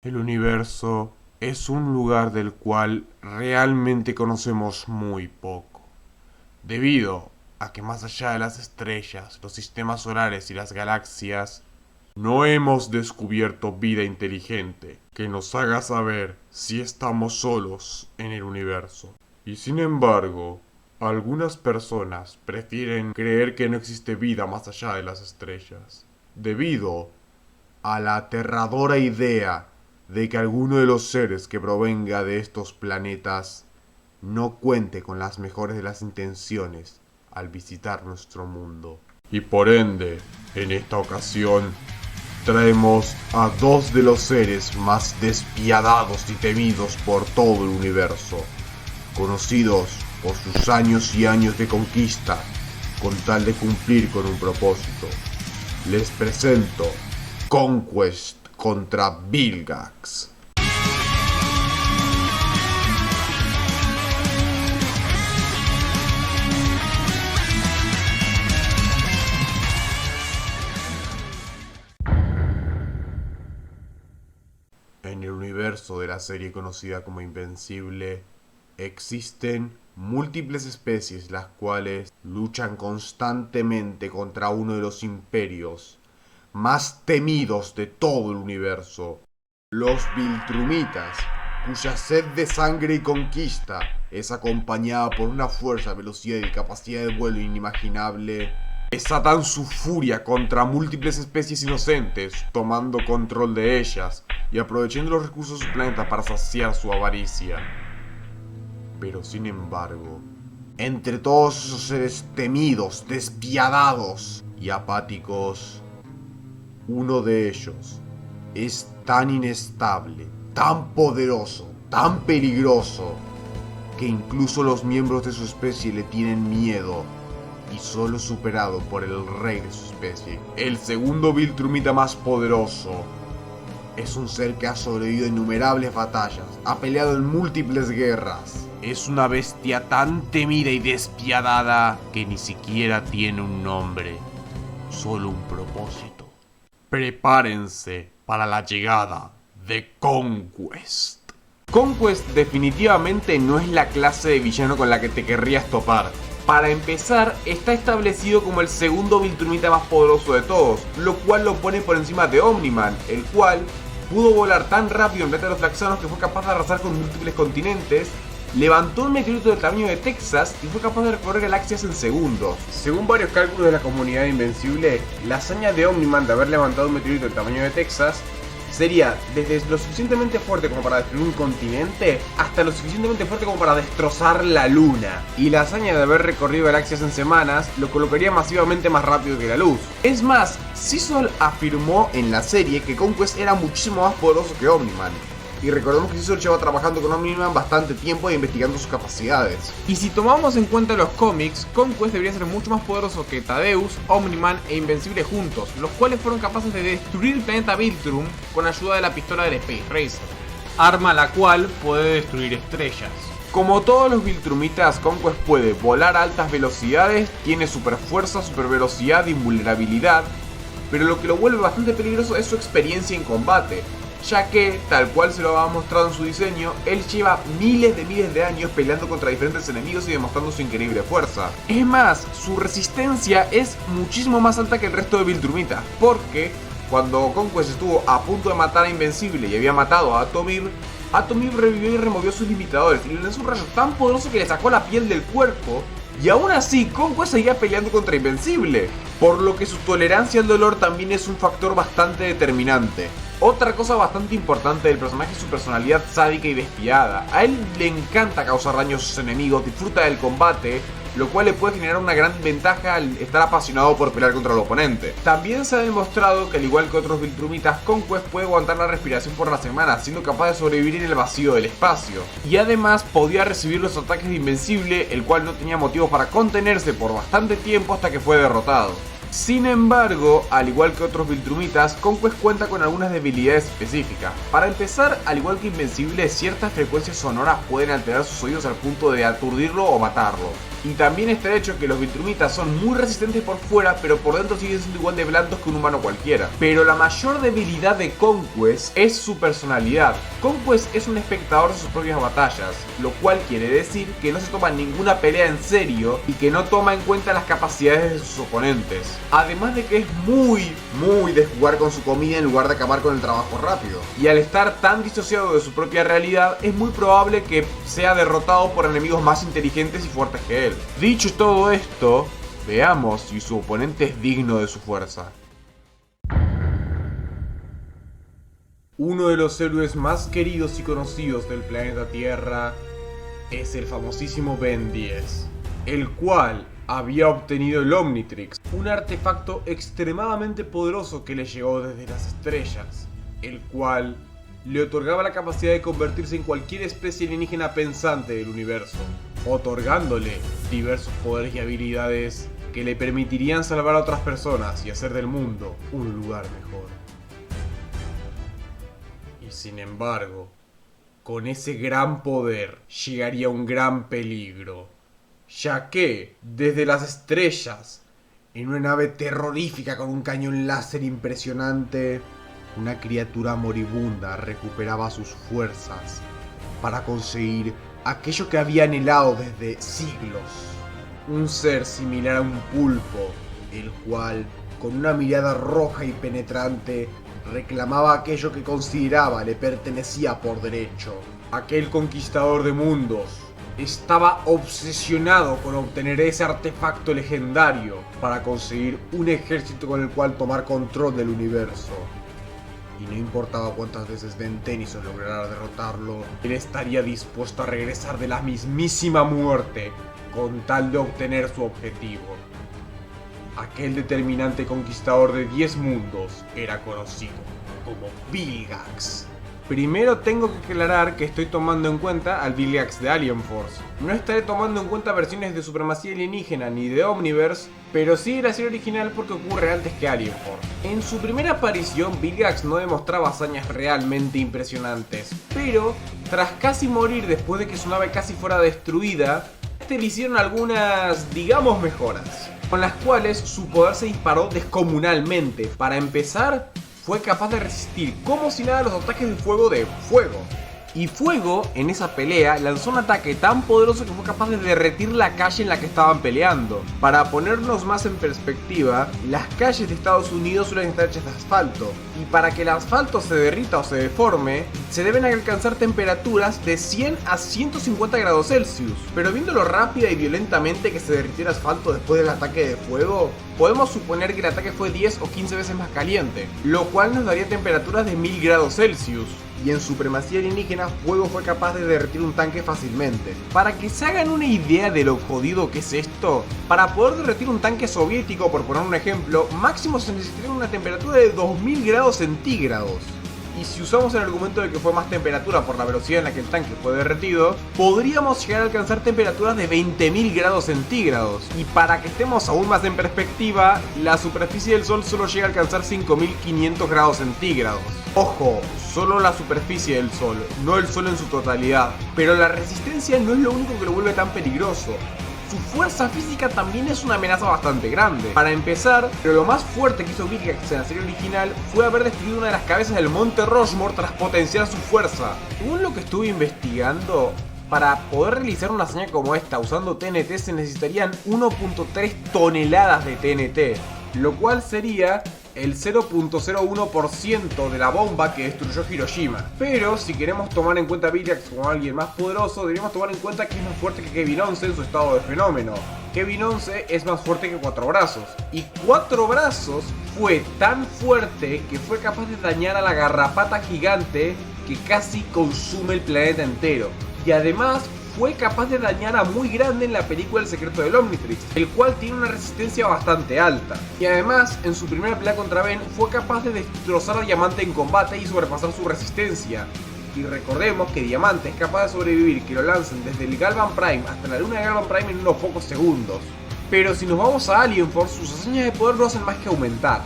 El universo es un lugar del cual realmente conocemos muy poco, debido a que más allá de las estrellas, los sistemas solares y las galaxias, no hemos descubierto vida inteligente que nos haga saber si estamos solos en el universo. Y sin embargo, algunas personas prefieren creer que no existe vida más allá de las estrellas, debido a la aterradora idea de que alguno de los seres que provenga de estos planetas no cuente con las mejores de las intenciones al visitar nuestro mundo. Y por ende, en esta ocasión, traemos a dos de los seres más despiadados y temidos por todo el universo, conocidos por sus años y años de conquista, con tal de cumplir con un propósito. Les presento Conquest contra Vilgax. En el universo de la serie conocida como Invencible, existen múltiples especies las cuales luchan constantemente contra uno de los imperios más temidos de todo el universo, los Viltrumitas, cuya sed de sangre y conquista es acompañada por una fuerza, velocidad y capacidad de vuelo inimaginable. Desatan su furia contra múltiples especies inocentes, tomando control de ellas y aprovechando los recursos de su planeta para saciar su avaricia. Pero sin embargo, entre todos esos seres temidos, despiadados y apáticos, uno de ellos es tan inestable, tan poderoso, tan peligroso, que incluso los miembros de su especie le tienen miedo, y solo superado por el rey de su especie. El segundo Viltrumita más poderoso es un ser que ha sobrevivido a innumerables batallas, ha peleado en múltiples guerras. Es una bestia tan temida y despiadada que ni siquiera tiene un nombre, solo un propósito. Prepárense para la llegada de Conquest. Conquest definitivamente no es la clase de villano con la que te querrías topar. Para empezar, está establecido como el segundo Viltrumita más poderoso de todos, lo cual lo pone por encima de Omniman, el cual pudo volar tan rápido en planeta de los Flaxanos que fue capaz de arrasar con múltiples continentes, levantó un meteorito del tamaño de Texas y fue capaz de recorrer galaxias en segundos. Según varios cálculos de la comunidad Invencible, la hazaña de Omniman de haber levantado un meteorito del tamaño de Texas sería desde lo suficientemente fuerte como para destruir un continente hasta lo suficientemente fuerte como para destrozar la luna. Y la hazaña de haber recorrido galaxias en semanas lo colocaría masivamente más rápido que la luz. Es más, Sisol afirmó en la serie que Conquest era muchísimo más poderoso que Omniman. Y recordemos que Sisol lleva trabajando con Omniman bastante tiempo e investigando sus capacidades. Y si tomamos en cuenta los cómics, Conquest debería ser mucho más poderoso que Thaddeus, Omniman e Invencible juntos, los cuales fueron capaces de destruir el planeta Viltrum con ayuda de la pistola del Space Racer, arma la cual puede destruir estrellas. Como todos los Viltrumitas, Conquest puede volar a altas velocidades, tiene super fuerza, super velocidad e invulnerabilidad, pero lo que lo vuelve bastante peligroso es su experiencia en combate, ya que, tal cual se lo ha mostrado en su diseño, él lleva miles de años peleando contra diferentes enemigos y demostrando su increíble fuerza. Es más, su resistencia es muchísimo más alta que el resto de Viltrumitas, porque cuando Conquest estuvo a punto de matar a Invencible y había matado a Atomir, Atomir revivió y removió sus limitadores y le lanzó un rayo tan poderoso que le sacó la piel del cuerpo. Y aún así, Conquest seguía peleando contra Invencible, por lo que su tolerancia al dolor también es un factor bastante determinante. Otra cosa bastante importante del personaje es su personalidad sádica y despiadada. A él le encanta causar daño a sus enemigos, disfruta del combate, lo cual le puede generar una gran ventaja al estar apasionado por pelear contra el oponente. También se ha demostrado que, al igual que otros Viltrumitas, Conquest puede aguantar la respiración por la semana, siendo capaz de sobrevivir en el vacío del espacio. Y además podía recibir los ataques de Invencible, el cual no tenía motivos para contenerse por bastante tiempo hasta que fue derrotado. Sin embargo, al igual que otros Viltrumitas, Conquest cuenta con algunas debilidades específicas. Para empezar, al igual que Invencible, ciertas frecuencias sonoras pueden alterar sus oídos al punto de aturdirlo o matarlo. Y también está el hecho que los Viltrumitas son muy resistentes por fuera, pero por dentro siguen siendo igual de blandos que un humano cualquiera. Pero la mayor debilidad de Conquest es su personalidad. Conquest es un espectador de sus propias batallas, lo cual quiere decir que no se toma ninguna pelea en serio y que no toma en cuenta las capacidades de sus oponentes. Además de que es muy de jugar con su comida en lugar de acabar con el trabajo rápido. Y al estar tan disociado de su propia realidad, es muy probable que sea derrotado por enemigos más inteligentes y fuertes que él. Dicho todo esto, veamos si su oponente es digno de su fuerza. Uno de los héroes más queridos y conocidos del planeta Tierra es el famosísimo Ben 10, el cual había obtenido el Omnitrix, un artefacto extremadamente poderoso que le llegó desde las estrellas, el cual le otorgaba la capacidad de convertirse en cualquier especie alienígena pensante del universo, otorgándole diversos poderes y habilidades que le permitirían salvar a otras personas y hacer del mundo un lugar mejor. Y sin embargo, con ese gran poder llegaría un gran peligro, ya que desde las estrellas, en una nave terrorífica con un cañón láser impresionante, una criatura moribunda recuperaba sus fuerzas para conseguir aquello que había anhelado desde siglos. Un ser similar a un pulpo, el cual, con una mirada roja y penetrante, reclamaba aquello que consideraba le pertenecía por derecho. Aquel conquistador de mundos estaba obsesionado con obtener ese artefacto legendario para conseguir un ejército con el cual tomar control del universo. Y no importaba cuántas veces Dentenison lograra derrotarlo, él estaría dispuesto a regresar de la mismísima muerte con tal de obtener su objetivo. Aquel determinante conquistador de 10 mundos era conocido como Vilgax. Primero tengo que aclarar que estoy tomando en cuenta al Vilgax de Alien Force. No estaré tomando en cuenta versiones de Supremacía Alienígena ni de Omniverse, pero sí de la serie original porque ocurre antes que Alien Force. En su primera aparición, Vilgax no demostraba hazañas realmente impresionantes, pero tras casi morir después de que su nave casi fuera destruida, le hicieron algunas, digamos, mejoras, con las cuales su poder se disparó descomunalmente. Para empezar, fue capaz de resistir como si nada los ataques de fuego de Fuego. Y Fuego, en esa pelea, lanzó un ataque tan poderoso que fue capaz de derretir la calle en la que estaban peleando. Para ponernos más en perspectiva, las calles de Estados Unidos suelen estar hechas de asfalto. Y para que el asfalto se derrita o se deforme, se deben alcanzar temperaturas de 100 a 150 grados Celsius. Pero viendo lo rápida y violentamente que se derritió el asfalto después del ataque de Fuego, podemos suponer que el ataque fue 10 o 15 veces más caliente, lo cual nos daría temperaturas de 1000 grados Celsius. Y en Supremacía Alienígena, Fuego fue capaz de derretir un tanque fácilmente. Para que se hagan una idea de lo jodido que es esto, para poder derretir un tanque soviético, por poner un ejemplo, máximo se necesitaría una temperatura de 2000 grados centígrados. Y si usamos el argumento de que fue más temperatura por la velocidad en la que el tanque fue derretido, podríamos llegar a alcanzar temperaturas de 20.000 grados centígrados. Y para que estemos aún más en perspectiva, la superficie del Sol solo llega a alcanzar 5.500 grados centígrados. Ojo, solo la superficie del Sol, no el Sol en su totalidad. Pero la resistencia no es lo único que lo vuelve tan peligroso. Su fuerza física también es una amenaza bastante grande. Para empezar, pero lo más fuerte que hizo Vilgax en la serie original fue haber destruido una de las cabezas del monte Rushmore tras potenciar su fuerza. Según lo que estuve investigando, para poder realizar una hazaña como esta usando TNT se necesitarían 1.3 toneladas de TNT, lo cual sería el 0.01% de la bomba que destruyó Hiroshima. Pero si queremos tomar en cuenta a Vilgax como alguien más poderoso, deberíamos tomar en cuenta que es más fuerte que Kevin 11 en su estado de fenómeno. Kevin 11 es más fuerte que Cuatro Brazos, y Cuatro Brazos fue tan fuerte que fue capaz de dañar a la garrapata gigante que casi consume el planeta entero. Y además fue capaz de dañar a Muy Grande en la película El secreto del Omnitrix, el cual tiene una resistencia bastante alta. Y además, en su primera pelea contra Ben, fue capaz de destrozar a Diamante en combate y sobrepasar su resistencia. Y recordemos que Diamante es capaz de sobrevivir que lo lancen desde el Galvan Prime hasta la luna de Galvan Prime en unos pocos segundos. Pero si nos vamos a Alien Force, sus hazañas de poder no hacen más que aumentar.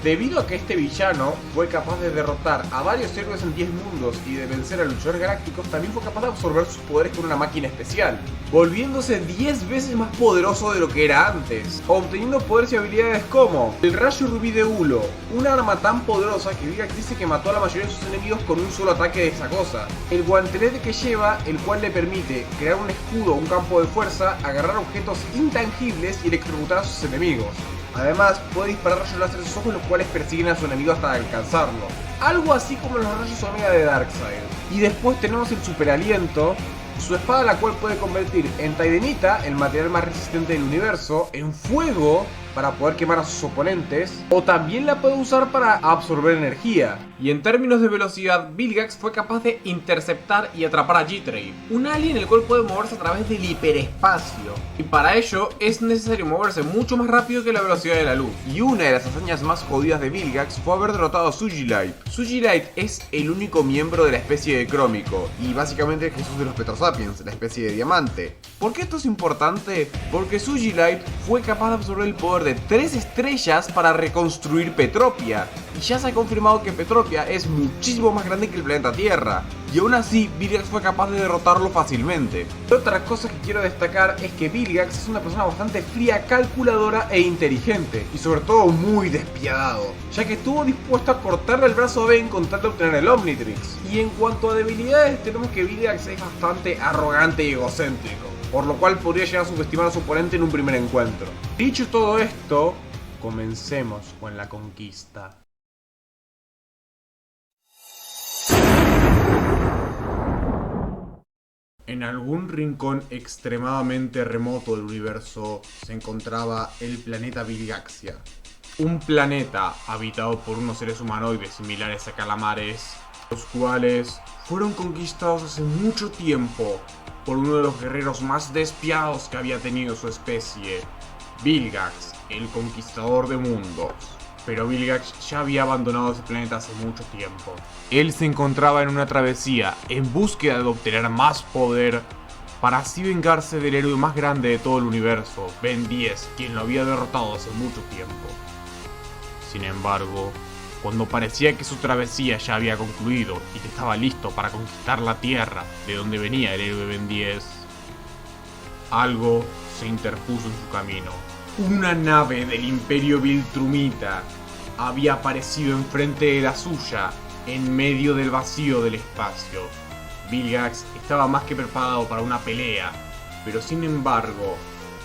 Debido a que este villano fue capaz de derrotar a varios héroes en 10 mundos y de vencer a luchadores galácticos, también fue capaz de absorber sus poderes con una máquina especial, volviéndose 10 veces más poderoso de lo que era antes, obteniendo poderes y habilidades como el rayo rubí de Ulo, un arma tan poderosa que Vilgax dice que mató a la mayoría de sus enemigos con un solo ataque de esa cosa, el guantelete que lleva, el cual le permite crear un escudo o un campo de fuerza, agarrar objetos intangibles y electrocutar a sus enemigos. Además, puede disparar rayos láser de sus ojos, los cuales persiguen a su enemigo hasta alcanzarlo. Algo así como los rayos omega de Darkseid. Y después tenemos el super aliento, su espada, la cual puede convertir en Taidenita, el material más resistente del universo, en fuego para poder quemar a sus oponentes, o también la puede usar para absorber energía. Y en términos de velocidad, Vilgax fue capaz de interceptar y atrapar a G-Trade, un alien el cual puede moverse a través del hiperespacio, y para ello es necesario moverse mucho más rápido que la velocidad de la luz. Y una de las hazañas más jodidas de Vilgax fue haber derrotado a Sugilite. Sugilite es el único miembro de la especie de Crómico, y básicamente el Jesús de los Petrosapiens, la especie de diamante. ¿Por qué esto es importante? Porque Sugilite fue capaz de absorber el poder de 3 estrellas para reconstruir Petropia, y ya se ha confirmado que Petropia es muchísimo más grande que el planeta Tierra, y aún así Vilgax fue capaz de derrotarlo fácilmente. Otra cosa que quiero destacar es que Vilgax es una persona bastante fría, calculadora e inteligente, y sobre todo muy despiadado, ya que estuvo dispuesto a cortarle el brazo a Ben con tal de obtener el Omnitrix. Y en cuanto a debilidades, tenemos que Vilgax es bastante arrogante y egocéntrico, por lo cual podría llegar a subestimar a su oponente en un primer encuentro. Dicho todo esto, comencemos con la conquista. En algún rincón extremadamente remoto del universo se encontraba el planeta Vilgaxia. Un planeta habitado por unos seres humanoides similares a calamares, los cuales fueron conquistados hace mucho tiempo por uno de los guerreros más despiadados que había tenido su especie, Vilgax, el conquistador de mundos. Pero Vilgax ya había abandonado ese planeta hace mucho tiempo. Él se encontraba en una travesía en búsqueda de obtener más poder para así vengarse del héroe más grande de todo el universo, Ben 10, quien lo había derrotado hace mucho tiempo. Sin embargo, cuando parecía que su travesía ya había concluido y que estaba listo para conquistar la Tierra de donde venía el héroe Ben 10, algo se interpuso en su camino. Una nave del Imperio Viltrumita había aparecido enfrente de la suya, en medio del vacío del espacio. Vilgax estaba más que preparado para una pelea, pero sin embargo,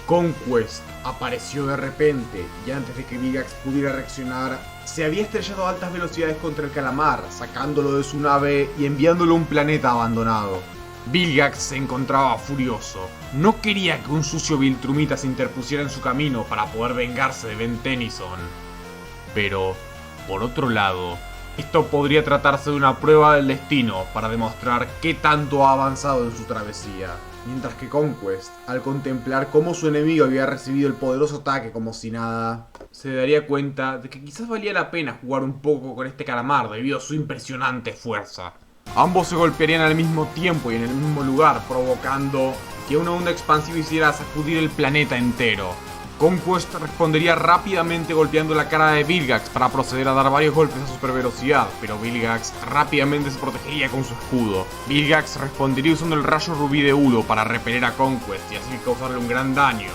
Conquest apareció de repente y antes de que Vilgax pudiera reaccionar, se había estrellado a altas velocidades contra el calamar, sacándolo de su nave y enviándolo a un planeta abandonado. Vilgax se encontraba furioso. No quería que un sucio Viltrumita se interpusiera en su camino para poder vengarse de Ben Tennyson. Pero, por otro lado, esto podría tratarse de una prueba del destino para demostrar qué tanto ha avanzado en su travesía. Mientras que Conquest, al contemplar cómo su enemigo había recibido el poderoso ataque como si nada, se daría cuenta de que quizás valía la pena jugar un poco con este calamar debido a su impresionante fuerza. Ambos se golpearían al mismo tiempo y en el mismo lugar, provocando que una onda expansiva hiciera sacudir el planeta entero. Conquest respondería rápidamente golpeando la cara de Vilgax para proceder a dar varios golpes a super velocidad, pero Vilgax rápidamente se protegería con su escudo. Vilgax respondería usando el rayo rubí de Ulo para repeler a Conquest y así causarle un gran daño.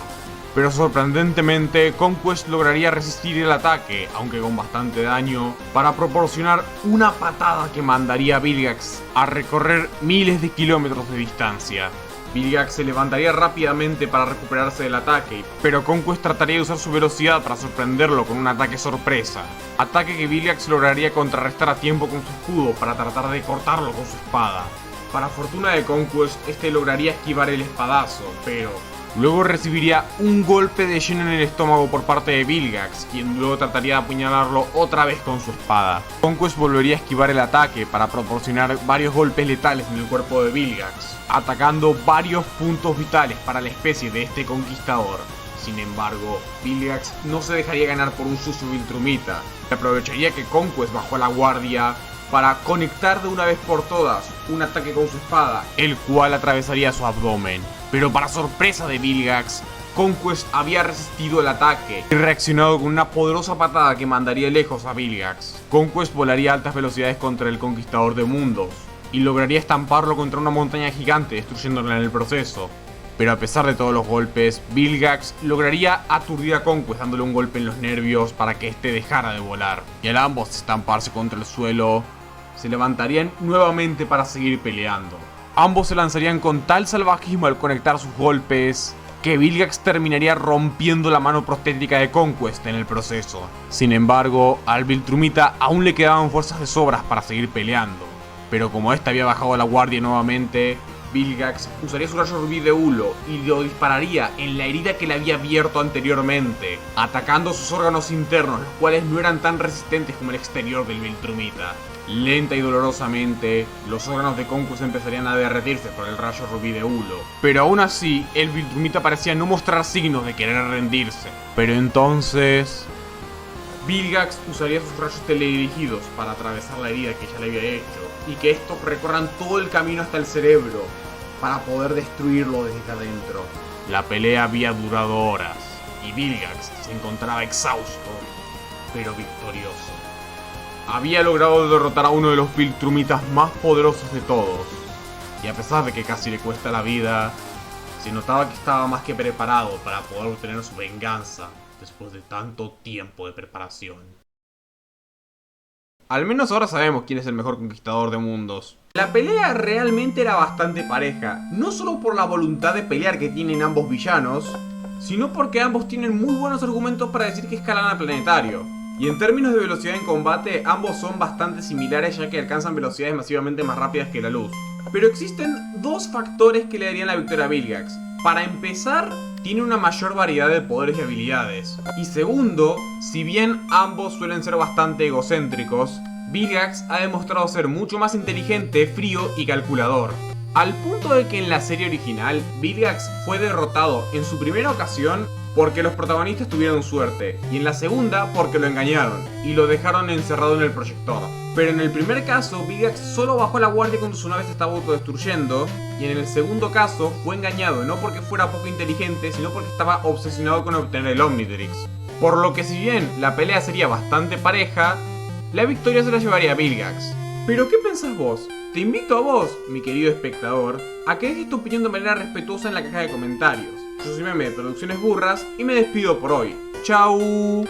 Pero sorprendentemente, Conquest lograría resistir el ataque, aunque con bastante daño, para proporcionar una patada que mandaría a Vilgax a recorrer miles de kilómetros de distancia. Vilgax se levantaría rápidamente para recuperarse del ataque, pero Conquest trataría de usar su velocidad para sorprenderlo con un ataque sorpresa. Ataque que Vilgax lograría contrarrestar a tiempo con su escudo para tratar de cortarlo con su espada. Para fortuna de Conquest, este lograría esquivar el espadazo, pero luego recibiría un golpe de lleno en el estómago por parte de Vilgax, quien luego trataría de apuñalarlo otra vez con su espada. Conquest volvería a esquivar el ataque para proporcionar varios golpes letales en el cuerpo de Vilgax, atacando varios puntos vitales para la especie de este conquistador. Sin embargo, Vilgax no se dejaría ganar por un sucio Viltrumita, y aprovecharía que Conquest bajó la guardia para conectar de una vez por todas un ataque con su espada, el cual atravesaría su abdomen. Pero para sorpresa de Vilgax, Conquest había resistido el ataque y reaccionado con una poderosa patada que mandaría lejos a Vilgax. Conquest volaría a altas velocidades contra el Conquistador de Mundos y lograría estamparlo contra una montaña gigante, destruyéndolo en el proceso. Pero a pesar de todos los golpes, Vilgax lograría aturdir a Conquest dándole un golpe en los nervios para que este dejara de volar. Y al ambos estamparse contra el suelo, se levantarían nuevamente para seguir peleando. Ambos se lanzarían con tal salvajismo al conectar sus golpes que Vilgax terminaría rompiendo la mano prostética de Conquest en el proceso. Sin embargo, al Viltrumita aún le quedaban fuerzas de sobras para seguir peleando. Pero como este había bajado la guardia nuevamente, Vilgax usaría su rayo rubí de Hulo y lo dispararía en la herida que le había abierto anteriormente, atacando sus órganos internos, los cuales no eran tan resistentes como el exterior del Viltrumita. Lenta y dolorosamente, los órganos de Conquest empezarían a derretirse por el rayo rubí de Hulo. Pero aún así, el Viltrumita parecía no mostrar signos de querer rendirse. Pero entonces, Vilgax usaría sus rayos teledirigidos para atravesar la herida que ya le había hecho, y que estos recorran todo el camino hasta el cerebro, para poder destruirlo desde adentro. La pelea había durado horas, y Vilgax se encontraba exhausto, pero victorioso. Había logrado derrotar a uno de los Viltrumitas más poderosos de todos, y a pesar de que casi le cuesta la vida, se notaba que estaba más que preparado para poder obtener su venganza después de tanto tiempo de preparación. Al menos ahora sabemos quién es el mejor conquistador de mundos. La pelea realmente era bastante pareja, no solo por la voluntad de pelear que tienen ambos villanos, sino porque ambos tienen muy buenos argumentos para decir que escalan al planetario. Y en términos de velocidad en combate, ambos son bastante similares ya que alcanzan velocidades masivamente más rápidas que la luz. Pero existen dos factores que le darían la victoria a Vilgax. Para empezar, tiene una mayor variedad de poderes y habilidades. Y segundo, si bien ambos suelen ser bastante egocéntricos, Vilgax ha demostrado ser mucho más inteligente, frío y calculador. Al punto de que en la serie original, Vilgax fue derrotado en su primera ocasión porque los protagonistas tuvieron suerte, y en la segunda porque lo engañaron y lo dejaron encerrado en el proyector. Pero en el primer caso, Vilgax solo bajó la guardia cuando su nave se estaba autodestruyendo, y en el segundo caso fue engañado no porque fuera poco inteligente, sino porque estaba obsesionado con obtener el Omnitrix. Por lo que si bien la pelea sería bastante pareja, la victoria se la llevaría a Vilgax. Pero ¿qué pensás vos? Te invito a vos, mi querido espectador, a que dejes tu opinión de manera respetuosa en la caja de comentarios. Yo soy Meme de Producciones Burras y me despido por hoy. ¡Chao!